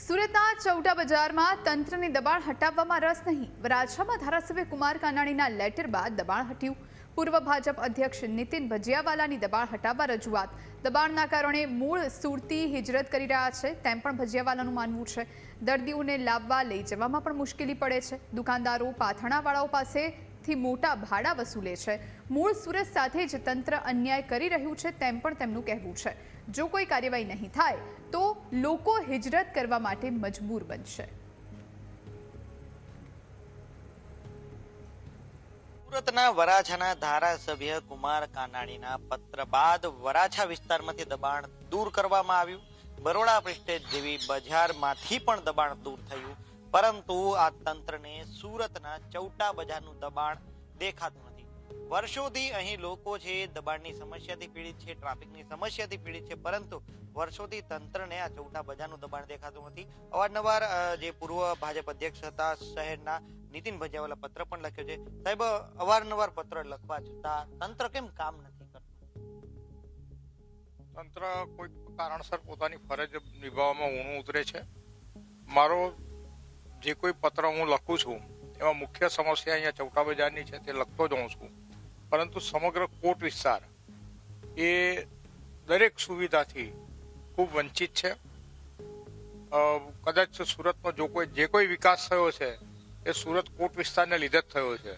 સુરતના ચૌટા બજારમાં તંત્રની દબાણ હટાવવામાં રસ નહીં. વરાછામાં ધારાસભ્ય કુમાર કાનાણીના લેટર બાદ દબાણ હટ્યું. પૂર્વ ભાજપ અધ્યક્ષ નીતિન ભજીયાવાલાની દબાણ હટાવવા રજૂઆત. દબાણના કારણે મૂળ સુરતી હિજરત કરી રહ્યા છે તેમ પણ ભજીયાવાલાનું માનવું છે. દર્દીઓને લાવવા લઈ જવામાં પણ મુશ્કેલી પડે છે. દુકાનદારો પાથરણાવાળાઓ પાસેથી મોટા ભાડા વસૂલે છે. મૂળ સુરત સાથે જ તંત્ર અન્યાય કરી રહ્યું છે તેમ પણ તેમનું કહેવું છે. જો કોઈ કાર્યવાહી નહીં થાય તો લોકો હિજરત કરવા માટે મજબૂર બનશે. સુરતના વરાછાના ધારાસભ્ય કુમાર કાનાણીના પત્ર બાદ વરાછા વિસ્તારમાંથી દબાણ દૂર કરવામાં આવ્યું. બરોડા પ્રેસ્ટેજ જેવી બજારમાંથી પણ દબાણ દૂર થયું, પરંતુ આ તંત્રને સુરતના ચૌટા બજારનું દબાણ દેખાતું નથી. વર્ષોથી અહીં લોકો છે દબાણની સમસ્યાથી પીડિત છે, ટ્રાફિકની સમસ્યાથી પીડિત છે, પરંતુ વર્ષોથી તંત્રને આ ચૌટા બજારનું દબાણ દેખાતું નથી. અવારનવાર જે પૂર્વ ભાજપ અધ્યક્ષ હતા શહેરના નીતિન ભજીયાવાલા પત્ર પણ લખ્યો છે. સાહેબ, અવારનવાર પત્ર લખવા છતાં તંત્ર કેમ કામ નથી કરતું? તંત્ર કોઈ કારણસર પોતાની ફરજ નિભાવવામાં ઊણું ઉતરે છે. મારો જે કોઈ પત્ર હું લખું છું એમાં મુખ્ય સમસ્યા અહીંયા ચૌટા બજારની છે, તે લખતો જ હોઉં છું. પરંતુ સમગ્ર કોટ વિસ્તાર એ દરેક સુવિધાથી ખૂબ વંચિત છે. કદાચ સુરતનો જે કોઈ વિકાસ થયો છે એ સુરત કોટ વિસ્તારને લીધે જ થયો છે.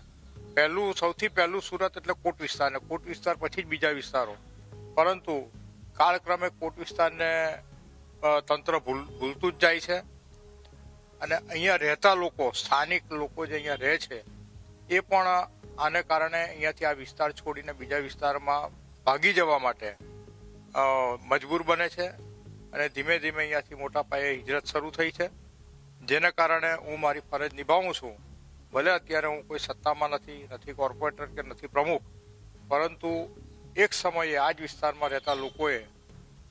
સૌથી પહેલું સુરત એટલે કોટ વિસ્તાર, ને કોટ વિસ્તાર પછી જ બીજા વિસ્તારો. પરંતુ કાળક્રમે કોટ વિસ્તારને તંત્ર ભૂલતું જ જાય છે. અને અહીંયા રહેતા લોકો, સ્થાનિક લોકો જે અહીંયા રહે છે, એ પણ આને કારણે અહીંયાથી આ વિસ્તાર છોડીને બીજા વિસ્તારમાં ભાગી જવા માટે મજબૂર બને છે. અને ધીમે ધીમે અહીંયાથી મોટા પાયે હિજરત શરૂ થઈ છે, જેને કારણે હું મારી ફરજ નિભાવું છું. ભલે અત્યારે હું કોઈ સત્તામાં નથી કોર્પોરેટર કે નથી પ્રમુખ, પરંતુ એક સમયે આ જ વિસ્તારમાં રહેતા લોકોએ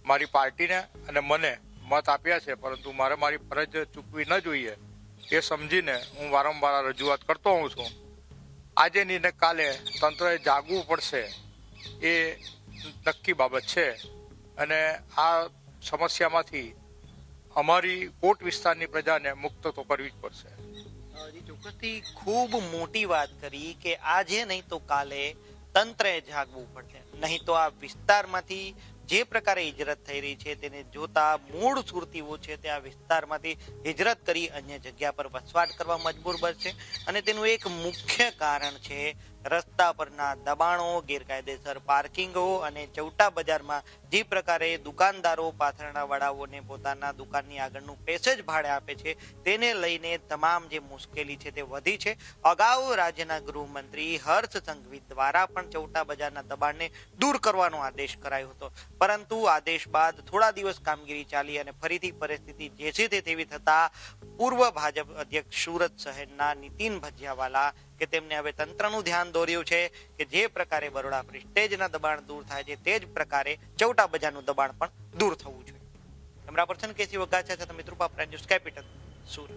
મારી પાર્ટીને અને મને મત આપ્યા છે, પરંતુ મારે મારી ફરજ ચૂકવી ન જોઈએ એ સમજીને હું વારંવાર રજૂઆત કરતો હોઉં છું. આજે ને કાલે તંત્રએ જાગવું પડશે એ નક્કી બાબત છે. અને આ સમસ્યામાંથી અમારી કોટ વિસ્તારની પ્રજાને મુક્ત તો કરવી જ પડશે. ચોક્કસથી ખૂબ મોટી વાત કરી કે આજે નહીં તો કાલે તંત્રએ જાગવું પડશે. નહીં તો આ વિસ્તારમાંથી જે પ્રકારે હિજરત થઈ રહી છે તેને જોતા મૂળ સુરતીઓ છે તે આ વિસ્તારમાંથી હિજરત કરી અન્ય જગ્યા પર વસવાટ કરવા મજબૂર બનશે. અને તેનું એક મુખ્ય કારણ છે રસ્તા પરના દબાણો, ગેરકાયદેસર પાર્કિંગો અને ચૌટા બજારમાં જે પ્રકારે દુકાનદારો પાથરણાવાળાઓને પોતાના દુકાનની આગળનું પેસેજ ભાડે આપે છે, તેને લઈને તમામ જે મુશ્કેલી છે તે વધી છે. અગાઉ રાજ્યના ગૃહમંત્રી હર્ષ સંઘવી દ્વારા પણ ચૌટા બજારના દબાણને દૂર કરવાનો આદેશ કરાયો હતો, પરંતુ આદેશ બાદ થોડા દિવસ કામગીરી ચાલી અને ફરીથી પરિસ્થિતિ જે છે તે તેવી થતા પૂર્વ ભાજપ અધ્યક્ષ સુરત શહેરના નીતિન ભજીયાવાલા કે તેમને હવે તંત્રનું ધ્યાન દોર્યું છે કે જે પ્રકારે બરોડા પ્રેસ્ટેજના દબાણ દૂર થાય છે તે જ પ્રકારે ચૌટા બજારનું દબાણ પણ દૂર થવું જોઈએ. કેમેરા પર્સન કેસી વગાચા સાથે મિત્રુપા પ્રાઇમ ન્યૂઝ કેપિટલ સુરત.